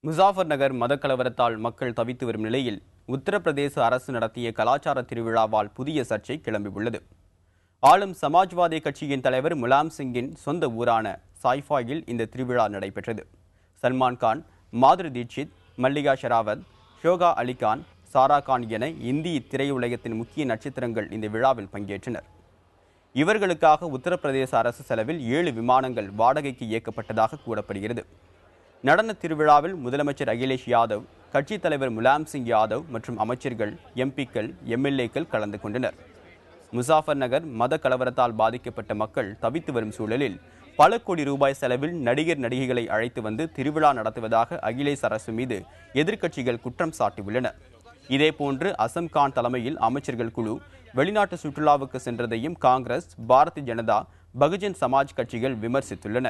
முசாஃபர் நகர் மதக்கலவரத்தால் மக்கள் தவித்து வரும் நிலையில் உத்தரப்பிரதேச அரசு நடத்திய கலாச்சார திருவிழாவால் புதிய சர்ச்சை கிளம்பியுள்ளது. ஆளும் சமாஜ்வாதி கட்சியின் தலைவர் முலாம் சிங்கின் சொந்த ஊரான சாய்ஃபாயில் இந்த திருவிழா நடைபெற்றது. சல்மான் கான், மாதுரி தீட்சித், மல்லிகா ஷெராவத், ஷோகா அலி கான், சாரா கான் என இந்தி திரையுலகத்தின் முக்கிய நட்சத்திரங்கள் இந்த விழாவில் பங்கேற்றனர். இவர்களுக்காக உத்தரப்பிரதேச அரசு செலவில் 7 விமானங்கள் வாடகைக்கு இயக்கப்பட்டதாக கூறப்படுகிறது. நடன திருவிழாவில் முதலமைச்சர் அகிலேஷ் யாதவ், கட்சித் தலைவர் முலாம் சிங் யாதவ் மற்றும் அமைச்சர்கள், எம்பிக்கள், எம்எல்ஏக்கள் கலந்து கொண்டனர். முசாஃபர் நகர் மத கலவரத்தால் பாதிக்கப்பட்ட மக்கள் தவித்து வரும் சூழலில் பல கோடி ரூபாய் செலவில் நடிகர் நடிகைகளை அழைத்து வந்து திருவிழா நடத்துவதாக அகிலேஷ் அரசு மீது எதிர்க்கட்சிகள் குற்றம் சாட்டியுள்ளன. இதேபோன்று அசம் கான் தலைமையில் அமைச்சர்கள் குழு வெளிநாட்டு சுற்றுலாவுக்கு சென்றதையும் காங்கிரஸ், பாரதிய ஜனதா, பகுஜன் சமாஜ் கட்சிகள் விமர்சித்துள்ளன.